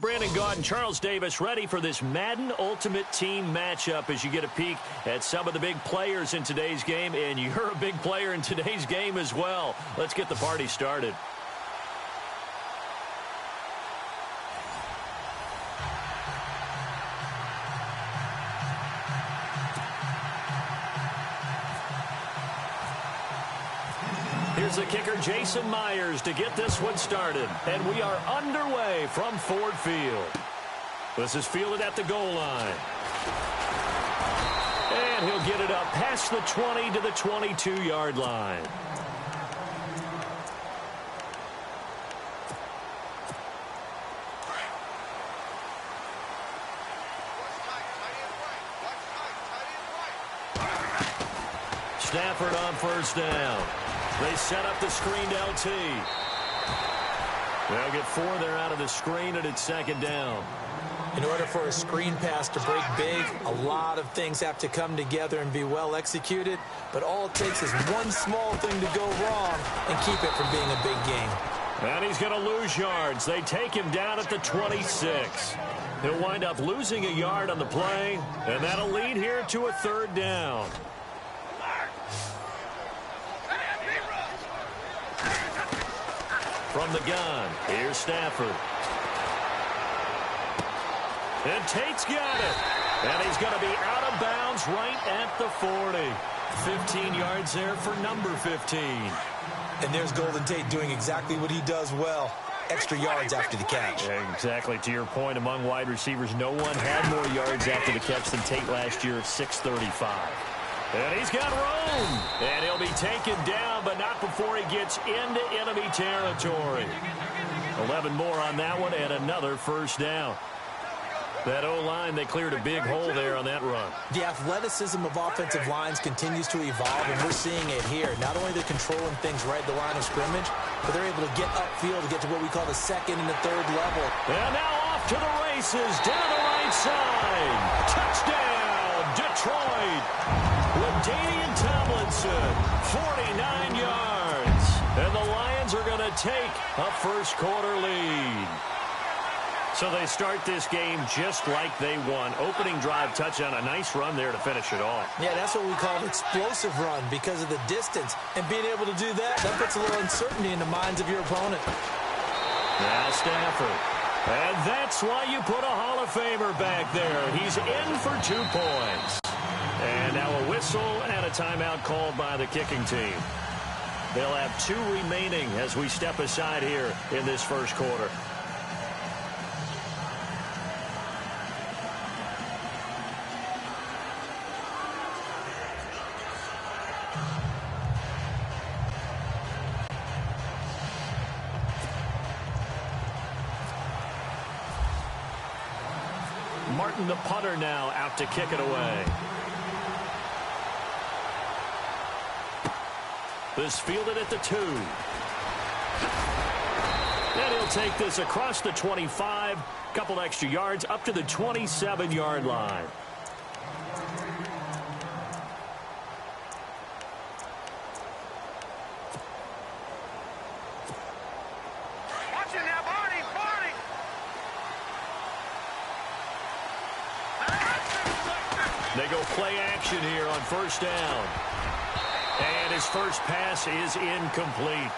Brandon Gaud and Charles Davis ready for this Madden Ultimate Team matchup as you get a peek at some of the big players in today's game, and you're a big player in today's game as well. Let's get the party started. Here's the kicker, Jason Myers, to get this one started. And we are underway from Ford Field. This is fielded at the goal line. And he'll get it up past the 20 to the 22-yard line. Stafford on first down. They set up the screened LT. They'll get 4 there out of the screen, and it's second down. In order for a screen pass to break big, a lot of things have to come together and be well executed. But all it takes is one small thing to go wrong and keep it from being a big game. And he's going to lose yards. They take him down at the 26. He'll wind up losing a yard on the play, and that'll lead here to a third down. From the gun, here's Stafford. And Tate's got it. And he's going to be out of bounds right at the 40. 15 yards there for number 15. And there's Golden Tate doing exactly what he does well. Extra yards after the catch. Yeah, exactly. To your point, among wide receivers, no one had more yards after the catch than Tate last year at 635. And he's got room. And he'll be taken down, but not before he gets into enemy territory. 11 more on that one and another first down. That O-line, they cleared a big hole there on that run. The athleticism of offensive lines continues to evolve, and we're seeing it here. Not only they're controlling things right at the line of scrimmage, but they're able to get upfield to get to what we call the second and the third level. And now off to the races, down the right side. Touchdown, Detroit. LaDainian Tomlinson, 49 yards. And the Lions are going to take a first-quarter lead. So they start this game just like they won. Opening drive touchdown, a nice run there to finish it off. Yeah, that's what we call an explosive run because of the distance. And being able to do that puts a little uncertainty in the minds of your opponent. Now Stafford. And that's why you put a Hall of Famer back there. He's in for 2 points. And now a whistle and a timeout called by the kicking team. They'll have 2 remaining as we step aside here in this first quarter. Martin, the punter, now out to kick it away. This fielded at the 2. And he'll take this across the 25. Couple extra yards up to the 27-yard line. They go play action here on first down. And his first pass is incomplete.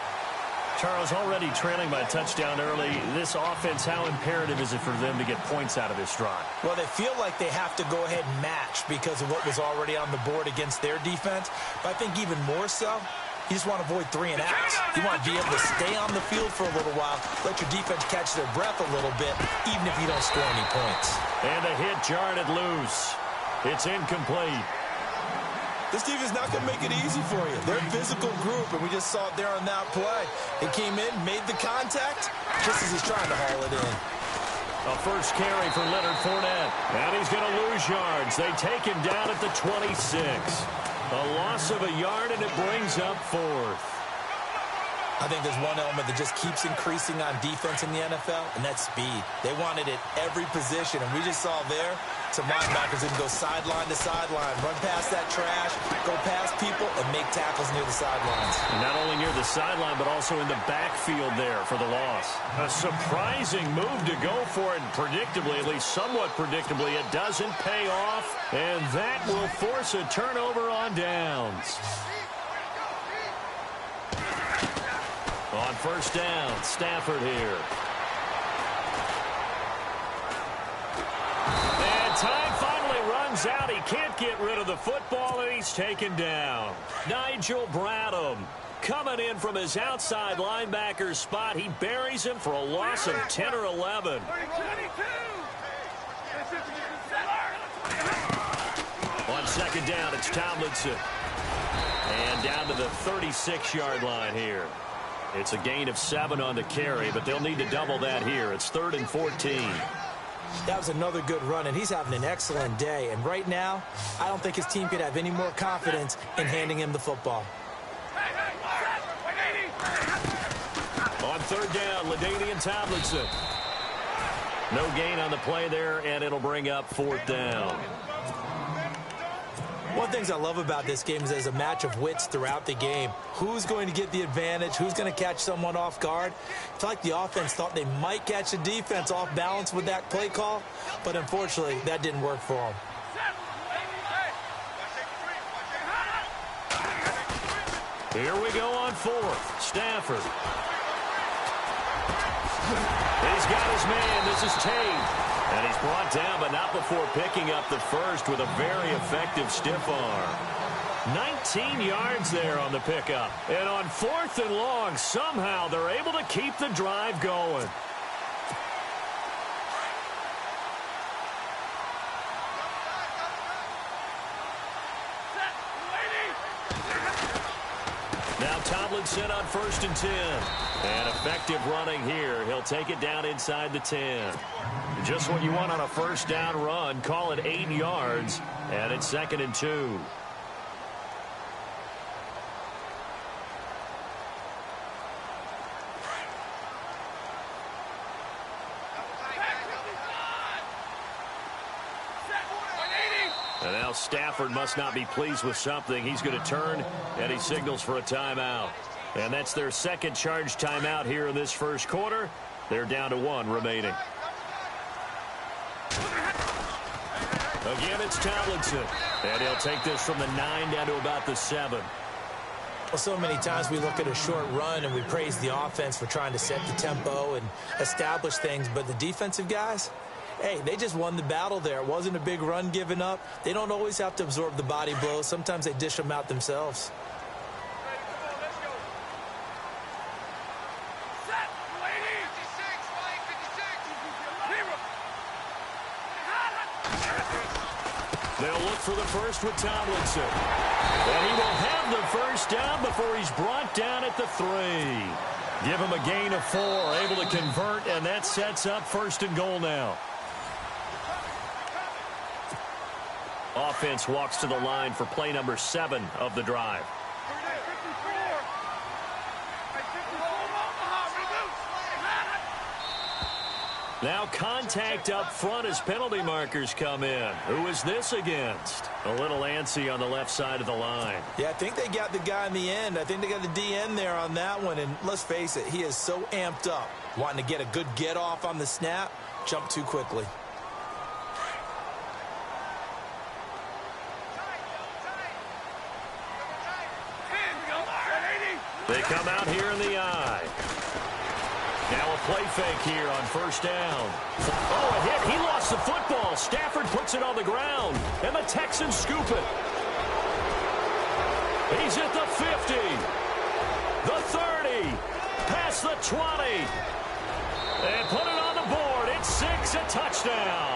Charles, already trailing by a touchdown early. This offense, how imperative is it for them to get points out of this drive? Well, they feel like they have to go ahead and match because of what was already on the board against their defense. But I think even more so, you just want to avoid 3 and outs. You want to be able to stay on the field for a little while, let your defense catch their breath a little bit, even if you don't score any points. And the hit jarred it loose. It's incomplete. This defense is not going to make it easy for you. They're a physical group, and we just saw it there on that play. It came in, made the contact, just as he's trying to haul it in. A first carry for Leonard Fournette. And he's going to lose yards. They take him down at the 26. A loss of a yard, and it brings up 4th. I think there's one element that just keeps increasing on defense in the NFL, and that's speed. They want it at every position, and we just saw there some linebackers that can go sideline to sideline, run past that trash, go past people, and make tackles near the sidelines. And not only near the sideline, but also in the backfield there for the loss. A surprising move to go for it, and predictably, at least somewhat predictably, it doesn't pay off, and that will force a turnover on downs. On first down, Stafford here. And time finally runs out. He can't get rid of the football, and he's taken down. Nigel Bradham coming in from his outside linebacker spot. He buries him for a loss of 10 or 11. On second down, it's Tomlinson. And down to the 36-yard line here. It's a gain of 7 on the carry, but they'll need to double that here. It's 3rd and 14. That was another good run, and he's having an excellent day. And right now, I don't think his team could have any more confidence in handing him the football. On third down, LaDainian Tomlinson. No gain on the play there, and it'll bring up 4th down. One of the things I love about this game is there's a match of wits throughout the game. Who's going to get the advantage? Who's going to catch someone off guard? I feel like the offense thought they might catch the defense off balance with that play call, but unfortunately, that didn't work for them. Here we go on 4th. Stafford. He's got his man. This is Tate. And he's brought down, but not before picking up the first with a very effective stiff arm. 19 yards there on the pickup. And on 4th and long, somehow they're able to keep the drive going. Now Tomlinson on 1st and 10. And effective running here. He'll take it down inside the 10. Just what you want on a first down run. Call it 8 yards. And it's 2nd and 2. And now Stafford must not be pleased with something. He's going to turn, and he signals for a timeout. And that's their second charge timeout here in this first quarter. They're down to 1 remaining. Again, it's Tomlinson. And he'll take this from the 9 down to about the 7. Well, so many times we look at a short run and we praise the offense for trying to set the tempo and establish things. But the defensive guys, hey, they just won the battle there. It wasn't a big run given up. They don't always have to absorb the body blows. Sometimes they dish them out themselves. They'll look for the first with Tomlinson. And he will have the first down before he's brought down at the 3. Give him a gain of 4, able to convert, and that sets up 1st and goal now. Offense walks to the line for play number 7 of the drive. Now contact up front as penalty markers come in. Who is this against? A little antsy on the left side of the line. Yeah, I think they got the guy in the end. I think they got the DN there on that one. And let's face it, he is so amped up. Wanting to get a good get off on the snap, jump too quickly. They come out here in the eye. Now a play fake here on first down. Oh, a hit. He lost the football. Stafford puts it on the ground, and the Texans scoop it. He's at the 50, the 30, past the 20, and put it on the board. It's 6, a touchdown.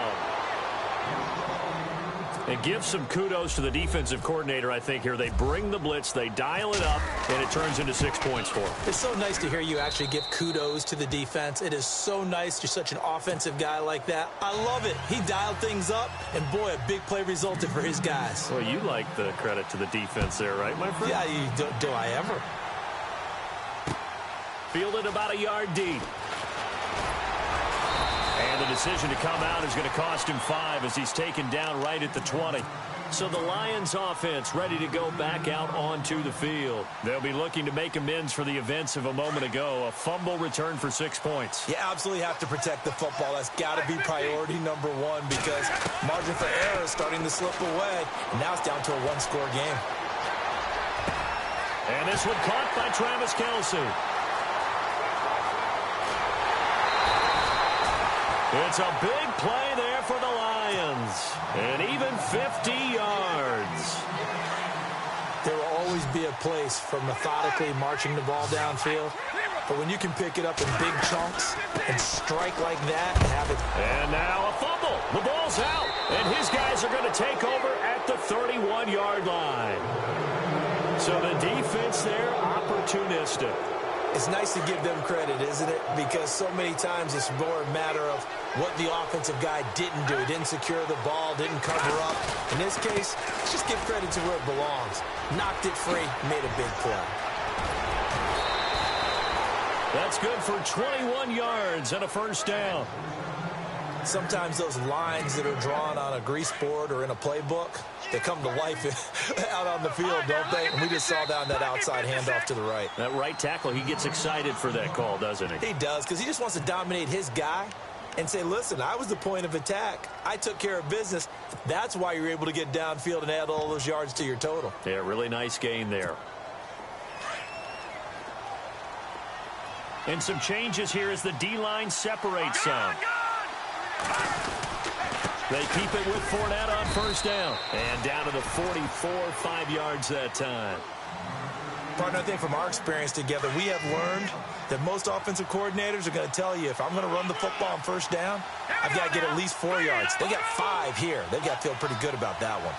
And give some kudos to the defensive coordinator, I think, here. They bring the blitz, they dial it up, and it turns into 6 points for them. It's so nice to hear you actually give kudos to the defense. It is so nice. You're such an offensive guy like that. I love it. He dialed things up, and boy, a big play resulted for his guys. Well, you like the credit to the defense there, right, my friend? Yeah, do I ever? Fielded about a yard deep. And the decision to come out is going to cost him 5 as he's taken down right at the 20. So the Lions offense ready to go back out onto the field. They'll be looking to make amends for the events of a moment ago. A fumble return for 6 points. You absolutely have to protect the football. That's got to be priority number one because margin for error is starting to slip away. And now it's down to a one-score game. And this one caught by Travis Kelce. It's a big play there for the Lions. And even 50 yards. There will always be a place for methodically marching the ball downfield. But when you can pick it up in big chunks and strike like that and have it. And now a fumble. The ball's out. And his guys are going to take over at the 31-yard line. So the defense there, opportunistic. It's nice to give them credit, isn't it? Because so many times it's more a matter of what the offensive guy didn't do. He didn't secure the ball, didn't cover up. In this case, let's just give credit to where it belongs. Knocked it free, made a big play. That's good for 21 yards and a first down. Sometimes those lines that are drawn on a grease board or in a playbook, they come to life out on the field, don't they? And we just saw down that outside handoff to the right. That right tackle, he gets excited for that call, doesn't he? He does, because he just wants to dominate his guy and say, listen, I was the point of attack. I took care of business. That's why you're able to get downfield and add all those yards to your total. Yeah, really nice gain there. And some changes here as the D-line separates some. They keep it with Fournette on first down. And down to the 44, 5 yards that time. Partner, I think from our experience together, we have learned that most offensive coordinators are going to tell you, if I'm going to run the football on first down, I've got to get at least 4 yards. They got 5 here. They've got to feel pretty good about that one.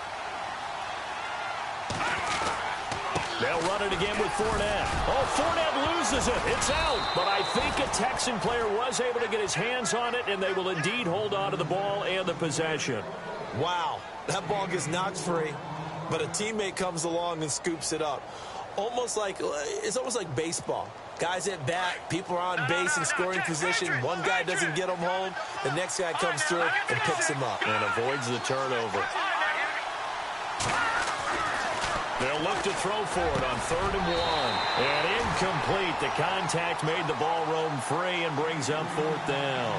They'll run it again with Fournette. Oh, Fournette loses it. It's out. But I think a Texan player was able to get his hands on it, and they will indeed hold on to the ball and the possession. Wow. That ball gets knocked free, but a teammate comes along and scoops it up. It's almost like baseball. Guys at bat, people are on base in scoring position. One guy doesn't get him home. The next guy comes through and picks him up. And avoids the turnover. They'll look to throw for it on 3rd and 1. And incomplete. The contact made the ball roam free and brings up 4th down.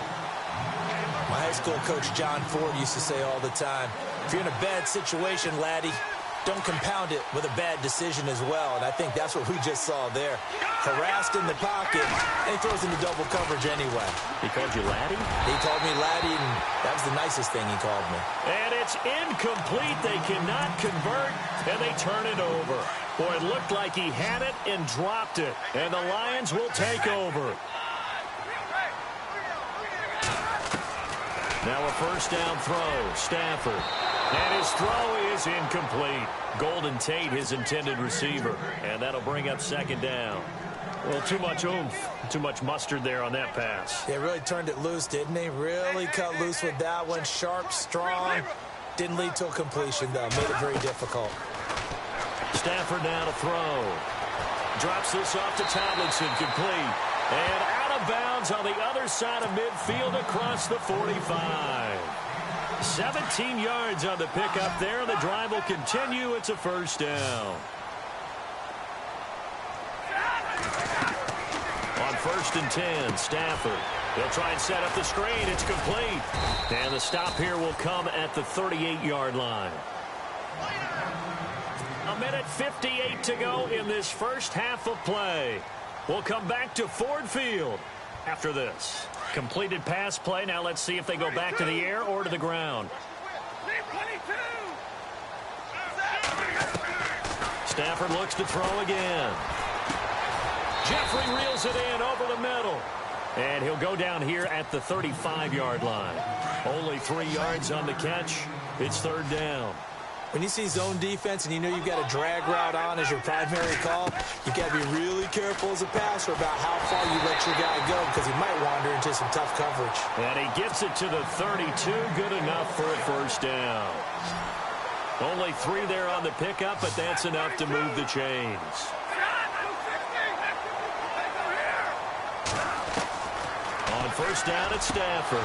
My high school coach, John Ford, used to say all the time, if you're in a bad situation, laddie, don't compound it with a bad decision as well. And I think that's what we just saw there. Harassed in the pocket, and he throws into double coverage anyway. He called you laddie? He called me laddie, and that was the nicest thing he called me. And it's incomplete. They cannot convert, and they turn it over. Boy, it looked like he had it and dropped it. And the Lions will take over. Now a first down throw. Stafford. And his throw is incomplete. Golden Tate, his intended receiver. And that'll bring up 2nd down. Well, too much oomph, too much mustard there on that pass. They really turned it loose, didn't they? Really cut loose with that one. Sharp, strong. Didn't lead to a completion, though. Made it very difficult. Stafford now to throw. Drops this off to Tomlinson, complete. And out of bounds on the other side of midfield across the 45. 17 yards on the pickup there. The drive will continue. It's a first down. On 1st and 10, Stafford. He'll try and set up the screen. It's complete. And the stop here will come at the 38-yard line. 1:58 to go in this first half of play. We'll come back to Ford Field after this. Completed pass play. Now let's see if they go back to the air or to the ground. Stafford looks to throw again. Jeffrey reels it in over the middle. And he'll go down here at the 35-yard line. Only 3 yards on the catch. It's 3rd down. When you see zone defense and you know you've got a drag route on as your primary call, you've got to be really careful as a passer about how far you let your guy go because he might wander into some tough coverage. And he gets it to the 32. Good enough for a first down. Only 3 there on the pickup, but that's enough to move the chains. On first down, it's Stafford.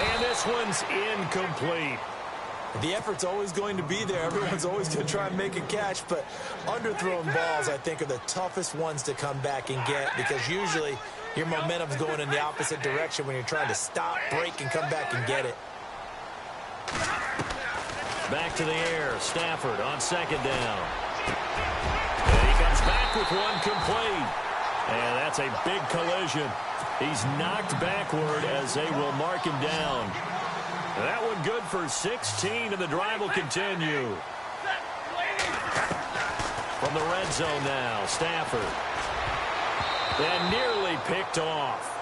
And this one's incomplete. The effort's always going to be there. Everyone's always going to try and make a catch, but underthrown balls, I think, are the toughest ones to come back and get because usually your momentum's going in the opposite direction when you're trying to stop, break, and come back and get it. Back to the air. Stafford on second down. And he comes back with one complete. And that's a big collision. He's knocked backward as they will mark him down. That one good for 16, and the drive will continue. From the red zone now, Stafford. And nearly picked off.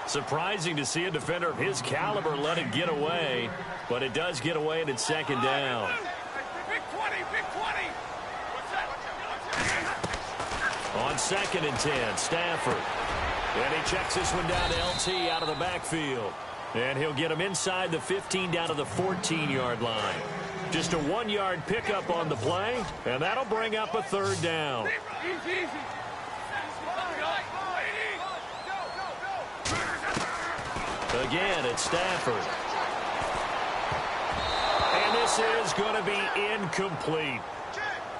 Surprising to see a defender of his caliber let it get away, but it does get away, and it's second down. On 2nd and 10, Stafford. And he checks this one down to LT out of the backfield. And he'll get him inside the 15 down to the 14-yard line. Just a 1-yard pickup on the play, and that'll bring up a 3rd down. Again, it's Stafford. And this is going to be incomplete.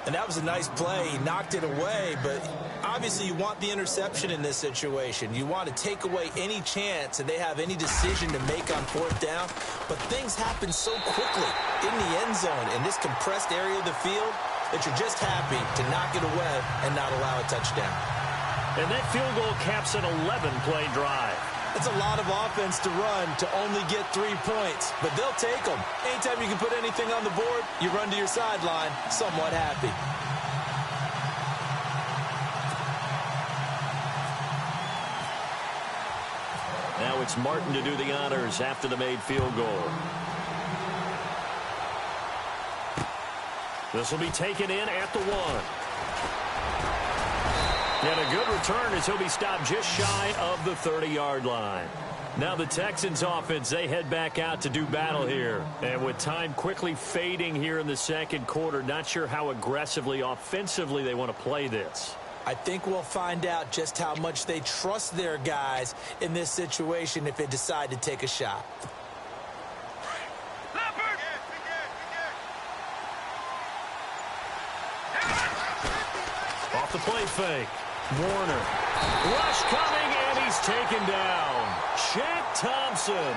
And that was a nice play. He knocked it away, but obviously you want the interception in this situation. You want to take away any chance that they have any decision to make on 4th down. But things happen so quickly in the end zone in this compressed area of the field that you're just happy to knock it away and not allow a touchdown. And that field goal caps an 11-play drive. It's a lot of offense to run to only get 3 points, but they'll take them. Anytime you can put anything on the board, you run to your sideline somewhat happy. Now it's Martin to do the honors after the made field goal. This will be taken in at the 1. And a good return as he'll be stopped just shy of the 30-yard line. Now the Texans offense, they head back out to do battle here. And with time quickly fading here in the second quarter, not sure how aggressively, offensively they want to play this. I think we'll find out just how much they trust their guys in this situation if they decide to take a shot. Off the play fake. Warner. Rush coming, and he's taken down. Shaq Thompson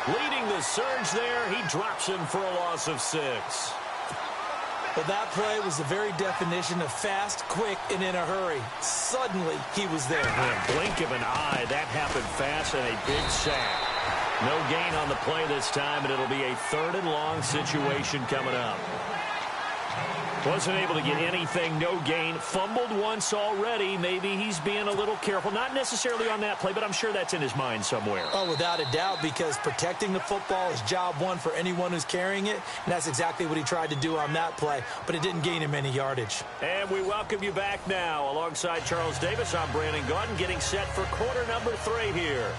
leading the surge there. He drops him for a loss of 6. Well, that play was the very definition of fast, quick, and in a hurry. Suddenly, he was there. In a blink of an eye, that happened fast and a big sack. No gain on the play this time, and it'll be a 3rd and long situation coming up. Wasn't able to get anything, no gain. Fumbled once already. Maybe he's being a little careful. Not necessarily on that play, but I'm sure that's in his mind somewhere. Oh, without a doubt, because protecting the football is job one for anyone who's carrying it, and that's exactly what he tried to do on that play, but it didn't gain him any yardage. And we welcome you back now. Alongside Charles Davis, I'm Brandon Gaudin, getting set for quarter number 3 here.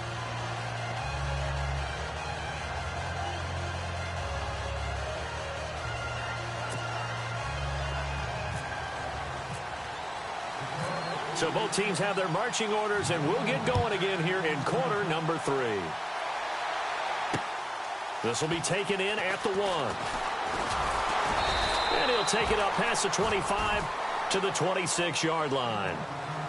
So both teams have their marching orders, and we'll get going again here in quarter number 3. This will be taken in at the 1. And he'll take it up past the 25 to the 26-yard line.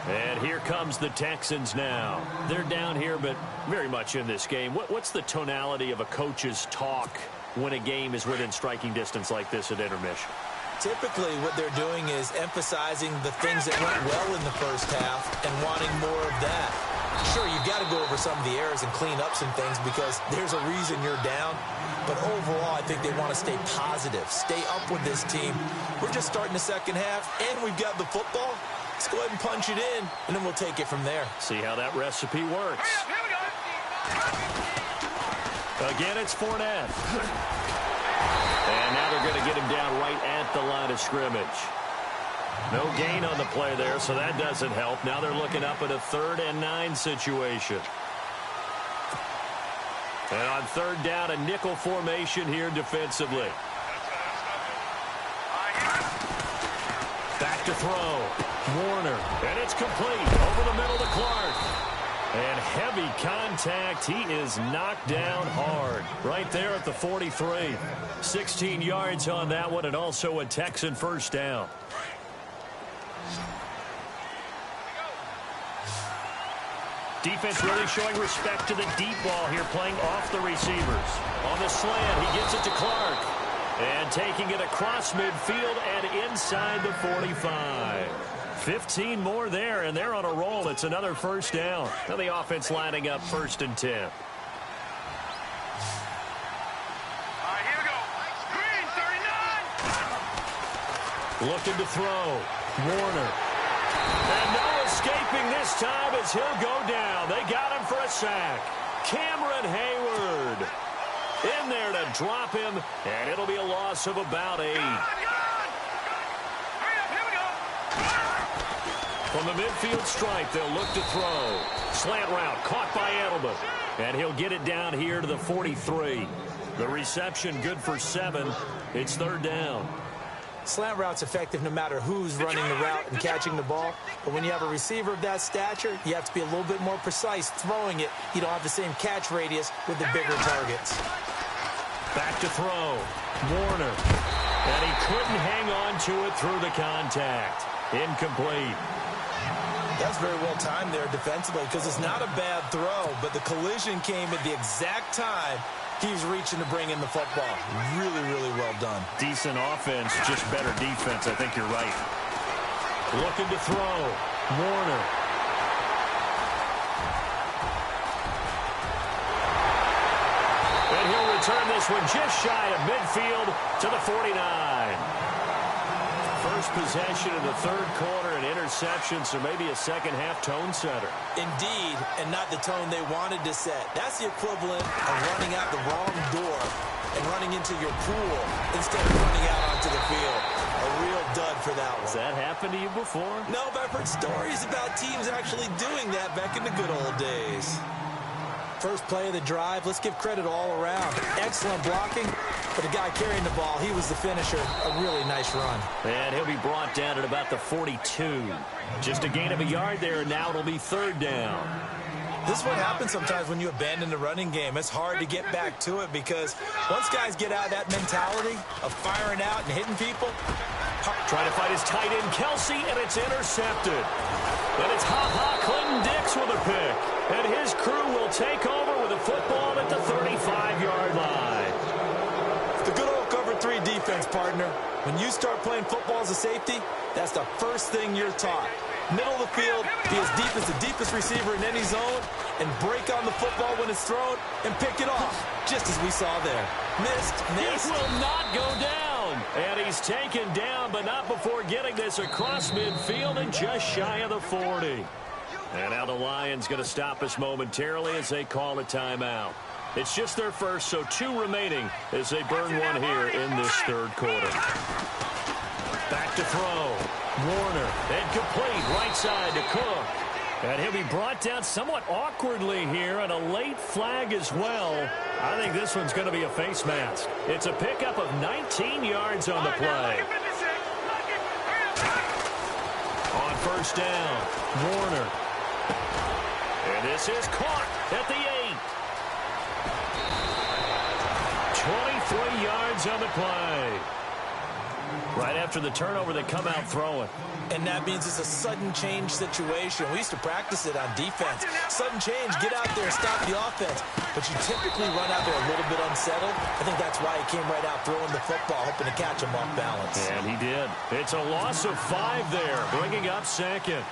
And here comes the Texans now. They're down here, but very much in this game. What's the tonality of a coach's talk when a game is within striking distance like this at intermission? Typically, what they're doing is emphasizing the things that went well in the first half and wanting more of that. Sure, you've got to go over some of the errors and clean up some things because there's a reason you're down. But overall, I think they want to stay positive, stay up with this team. We're just starting the second half, and we've got the football. Let's go ahead and punch it in, and then we'll take it from there. See how that recipe works. Again, it's Fournette. And now they're going to get him down right at the line of scrimmage. No gain on the play there, so that doesn't help. Now they're looking up at a 3rd and 9 situation. And on 3rd down, a nickel formation here defensively. Back to throw. Warner. And it's complete. Over the middle to Clark. And heavy contact. He is knocked down hard right there at the 43. 16 yards on that one, and also a Texan first down. Defense really showing respect to the deep ball here, playing off the receivers. On the slant, he gets it to Clark. And taking it across midfield and inside the 45. 15 more there, and they're on a roll. It's another first down. Now the offense lining up 1st and 10. All right, here we go. Green, 39. Looking to throw. Warner. And no escaping this time as he'll go down. They got him for a sack. Cameron Hayward in there to drop him, and it'll be a loss of about 8. From the midfield stripe, they'll look to throw. Slant route, caught by Edelman. And he'll get it down here to the 43. The reception good for 7. It's 3rd down. Slant route's effective no matter who's running the route and catching the ball. But when you have a receiver of that stature, you have to be a little bit more precise throwing it. You don't have the same catch radius with the bigger targets. Back to throw. Warner. And he couldn't hang on to it through the contact. Incomplete. That's very well timed there defensively because it's not a bad throw, but the collision came at the exact time he was reaching to bring in the football. Really, really well done. Decent offense, just better defense. I think you're right. Looking to throw. Warner. And he'll return this one just shy of midfield to the 49. First possession in the 3rd quarter, an interception, so maybe a second-half tone setter. Indeed, and not the tone they wanted to set. That's the equivalent of running out the wrong door and running into your pool instead of running out onto the field. A real dud for that one. Has that happened to you before? No, but I've heard stories about teams actually doing that back in the good old days. First play of the drive, let's give credit all around. Excellent blocking, but the guy carrying the ball, he was the finisher. A really nice run. And he'll be brought down at about the 42. Just a gain of a yard there, and now it'll be 3rd down. This is what happens sometimes when you abandon the running game. It's hard to get back to it because once guys get out of that mentality of firing out and hitting people. Trying to fight his tight end, Kelsey, and it's intercepted. And it's Clinton-Dix with a pick. And his crew will take over with the football at the 35-yard line. The good old cover 3 defense, partner. When you start playing football as a safety, that's the first thing you're taught. Middle of the field, be as deep as the deepest receiver in any zone, and break on the football when it's thrown, and pick it off, just as we saw there. Missed. He will not go down. And he's taken down, but not before getting this across midfield and just shy of the 40. And now the Lions going to stop us momentarily as they call a timeout. It's just their first, so 2 remaining as they burn one here in this 3rd quarter. Back to throw. Warner, and complete right side to Cook. And he'll be brought down somewhat awkwardly here, and a late flag as well. I think this one's going to be a face mask. It's a pickup of 19 yards on the play. On 1st down, Warner. And this is caught at the 8. 23 yards on the play. Right after the turnover, they come out throwing. And that means it's a sudden change situation. We used to practice it on defense. Sudden change, get out there, stop the offense. But you typically run out there a little bit unsettled. I think that's why he came right out throwing the football, hoping to catch him off balance. And he did. It's a loss of 5 there, bringing up 2nd.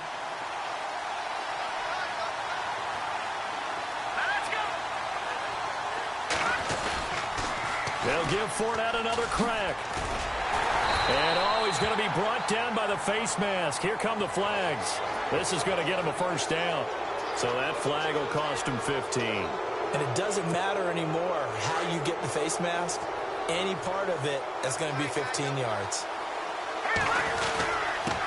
They'll give Fournette another crack. And he's going to be brought down by the face mask. Here come the flags. This is going to get him a 1st down. So that flag will cost him 15. And it doesn't matter anymore how you get the face mask. Any part of it is going to be 15 yards.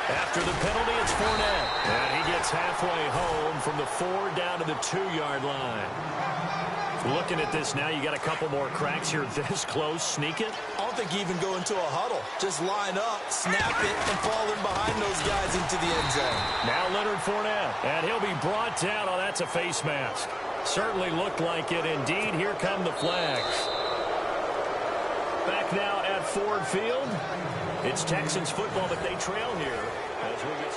After the penalty, it's Fournette. And he gets halfway home from the 4 down to the 2-yard line. Looking at this now, you got a couple more cracks here this close. Sneak it. I don't think you even go into a huddle. Just line up, snap it, and fall in behind those guys into the end zone. Now Leonard Fournette, and he'll be brought down. Oh, that's a face mask. Certainly looked like it. Indeed, here come the flags. Back now at Ford Field. It's Texans football, but they trail here as we get...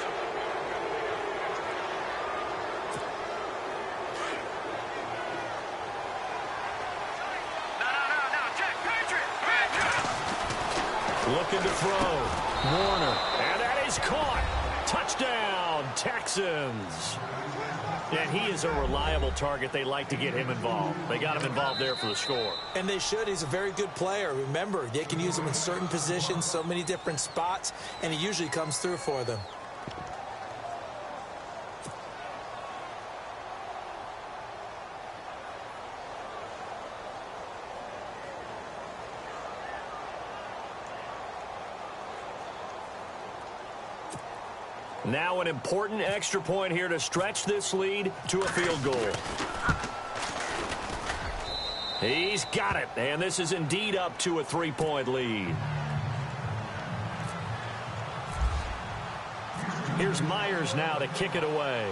Looking to throw. Warner. And that is caught. Touchdown, Texans. And he is a reliable target. They like to get him involved. They got him involved there for the score. And they should. He's a very good player. Remember, they can use him in certain positions, so many different spots, and he usually comes through for them. Now an important extra point here to stretch this lead to a field goal. He's got it, and this is indeed up to a 3-point lead. Here's Myers now to kick it away.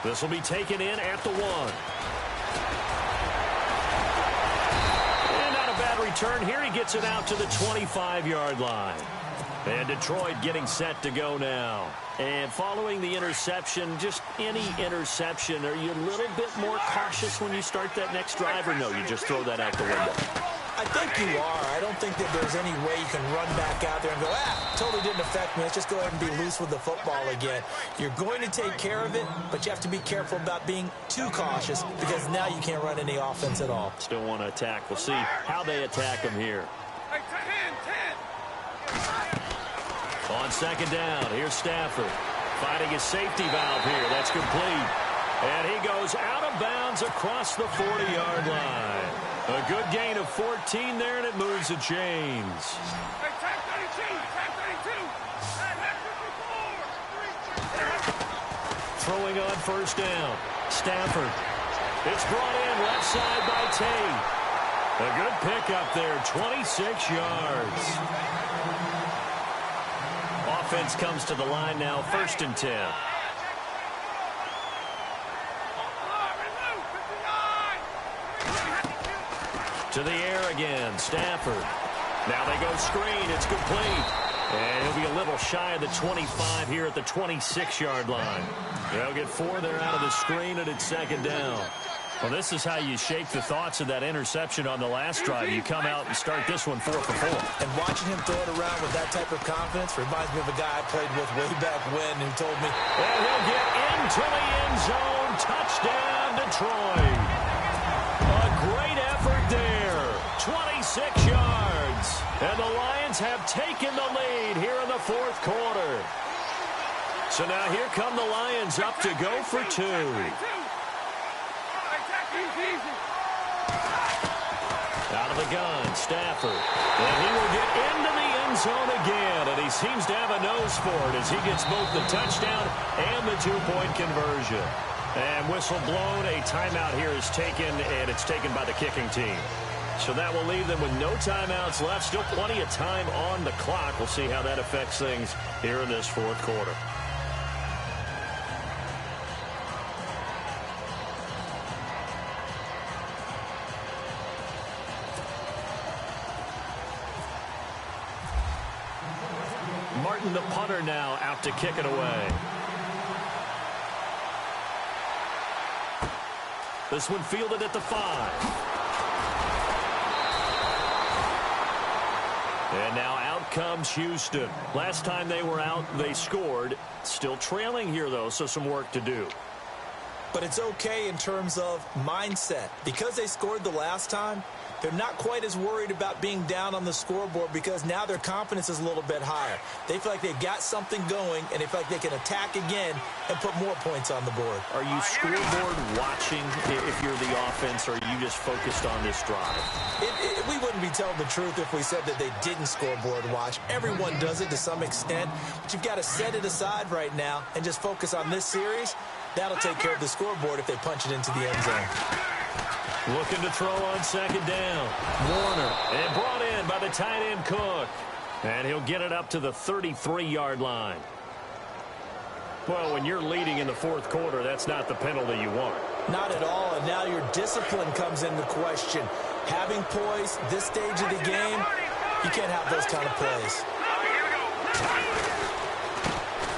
This will be taken in at the 1. Return here. He gets it out to the 25-yard line. And Detroit getting set to go now. And following the interception, just any interception, are you a little bit more cautious when you start that next drive, or no, you just throw that out the window? I think you are. I don't think that there's any way you can run back out there and go, totally didn't affect me. Let's just go ahead and be loose with the football again. You're going to take care of it, but you have to be careful about being too cautious because now you can't run any offense at all. Still want to attack. We'll see how they attack him here. On second down, here's Stafford finding his safety valve here. That's complete. And he goes out of bounds across the 40-yard line. A good gain of 14 there, and it moves the chains. Throwing on first down. Stafford. It's brought in left side by Tate. A good pickup there, 26 yards. Offense comes to the line now, 1st and 10. To the air again, Stafford. Now they go screen, it's complete. And he'll be a little shy of the 25 here at the 26-yard line. They'll get 4 there out of the screen, and it's second down. Well, this is how you shake the thoughts of that interception on the last drive. You come out and start this one 4 for 4. And watching him throw it around with that type of confidence reminds me of a guy I played with way back when who told me, and he'll get into the end zone. Touchdown, Detroit. A great effort there. 26 yards. And the Lions have taken the lead here in the 4th quarter. So now here come the Lions up to go for 2. Out of the gun, Stafford. And he will get into the end zone again. And he seems to have a nose for it as he gets both the touchdown and the 2-point conversion. And whistle blown. A timeout here is taken, and it's taken by the kicking team. So that will leave them with no timeouts left. Still plenty of time on the clock. We'll see how that affects things here in this 4th quarter. Martin, the punter, now out to kick it away. This one fielded at the 5. And now out comes Houston. Last time they were out, they scored. Still trailing here, though, so some work to do. But it's okay in terms of mindset. Because they scored the last time, they're not quite as worried about being down on the scoreboard because now their confidence is a little bit higher. They feel like they've got something going, and they feel like they can attack again and put more points on the board. Are you scoreboard watching if you're the offense, or are you just focused on this drive? We wouldn't be telling the truth if we said that they didn't scoreboard watch. Everyone does it to some extent, but you've got to set it aside right now and just focus on this series That'll take care of the scoreboard if they punch it into the end zone. Looking to throw on second down. Warner, and brought in by the tight end Cook. And he'll get it up to the 33-yard line. Well, when you're leading in the fourth quarter, that's not the penalty you want. Not at all, and now your discipline comes into question. Having poise this stage of the game, you can't have those kind of plays.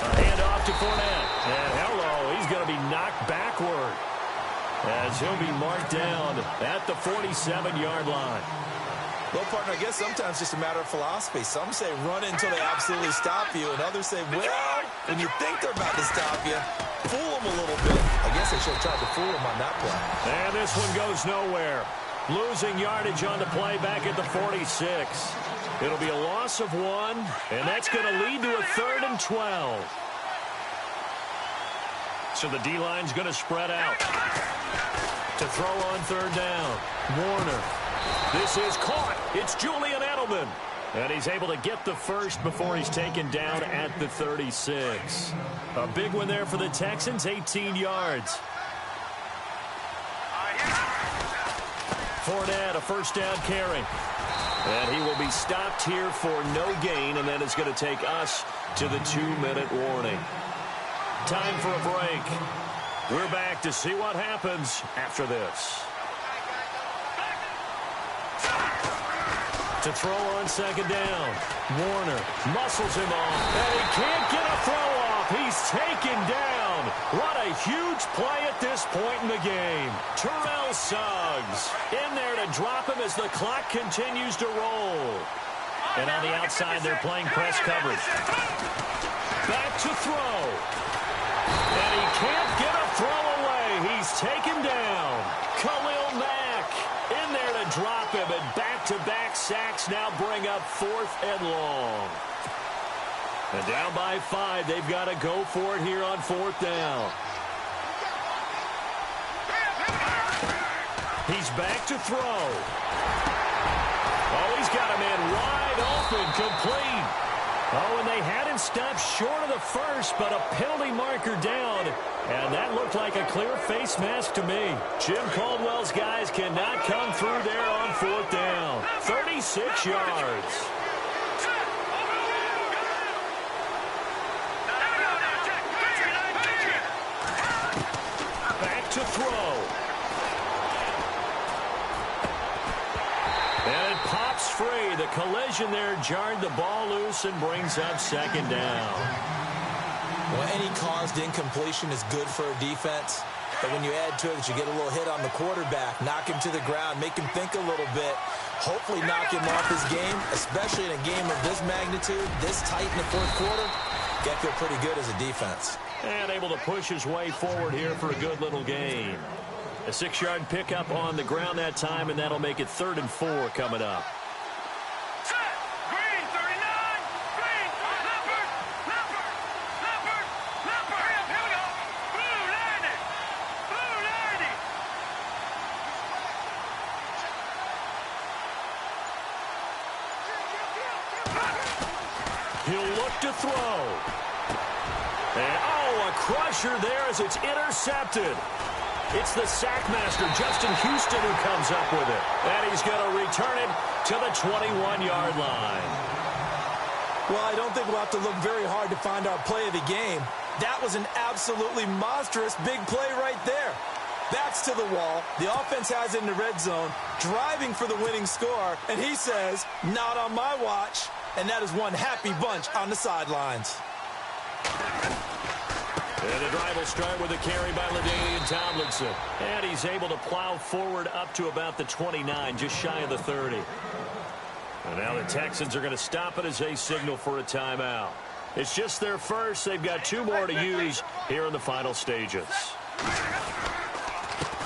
A handoff to Fournette. And hello, he's going to be knocked backward as he'll be marked down at the 47-yard line. Well, partner, I guess sometimes it's just a matter of philosophy. Some say run until they absolutely stop you, and others say, well, when you think they're about to stop you, fool them a little bit. I guess they should have tried to fool them on that play. And this one goes nowhere. Losing yardage on the play back at the 46. It'll be a loss of 1, and that's going to lead to a 3rd and 12. So the D-line's going to spread out. To throw on 3rd down, Warner. This is caught. It's Julian Edelman. And he's able to get the first before he's taken down at the 36. A big one there for the Texans, 18 yards. Fournette, a first down carry. And he will be stopped here for no gain, and then it's going to take us to the 2-minute warning. Time for a break. We're back to see what happens after this. To throw on second down. Warner muscles him off, and he can't get a throw off. He's taken down. What a huge play at this point in the game. Terrell Suggs in there to drop him as the clock continues to roll. And on the outside, they're playing press coverage. Back to throw. And he can't get a throw away. He's taken down. Khalil Mack in there to drop him, and back-to-back sacks now bring up 4th and long. And down by 5, they've got to go for it here on 4th down. He's back to throw. Oh, he's got a man wide open, complete. Oh, and they had him stopped short of the first, but a penalty marker down. And that looked like a clear face mask to me. Jim Caldwell's guys cannot come through there on 4th down. 36 yards. Back to throw. And it pops free. The collision there jarred the ball loose and brings up 2nd down. Well, any caused incompletion is good for a defense. But when you add to it that you get a little hit on the quarterback, knock him to the ground, make him think a little bit, hopefully knock him off his game, especially in a game of this magnitude, this tight in the 4th quarter, got to feel pretty good as a defense. And able to push his way forward here for a good little gain. A 6-yard pickup on the ground that time, and that'll make it 3rd and 4 coming up. He'll look to throw. And, oh, a crusher there as it's intercepted. It's the sackmaster, Justin Houston, who comes up with it. And he's going to return it to the 21-yard line. Well, I don't think we'll have to look very hard to find our play of the game. That was an absolutely monstrous big play right there. Backs to the wall. The offense has it in the red zone, driving for the winning score. And he says, not on my watch. And that is one happy bunch on the sidelines. And the drive will start with a carry by LaDainian Tomlinson. And he's able to plow forward up to about the 29, just shy of the 30. And now the Texans are going to stop it as they signal for a timeout. It's just their first. They've got 2 more to use here in the final stages.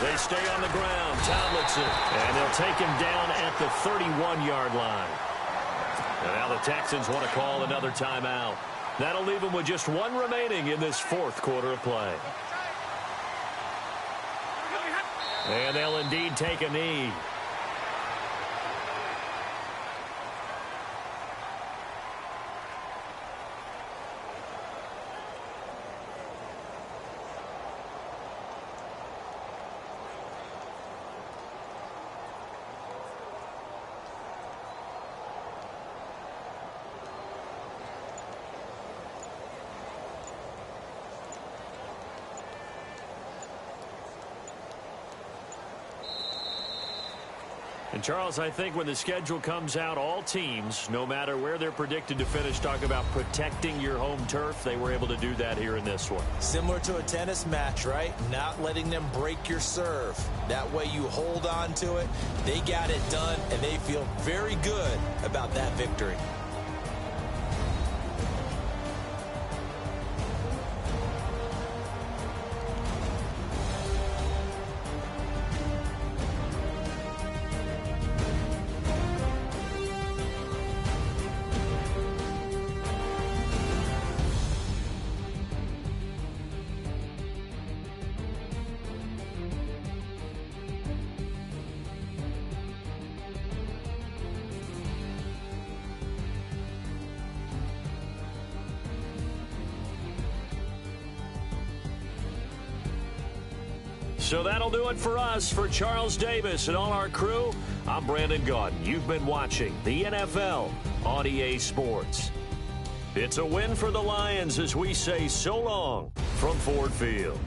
They stay on the ground, Tomlinson. And they'll take him down at the 31-yard line. And now the Texans want to call another timeout. That'll leave them with just 1 remaining in this 4th quarter of play. And they'll indeed take a knee. And, Charles, I think when the schedule comes out, all teams, no matter where they're predicted to finish, talk about protecting your home turf. They were able to do that here in this one. Similar to a tennis match, right? Not letting them break your serve. That way you hold on to it. They got it done, and they feel very good about that victory. So that'll do it for us. For Charles Davis and all our crew, I'm Brandon Gaudin. You've been watching the NFL on EA Sports. It's a win for the Lions as we say so long from Ford Field.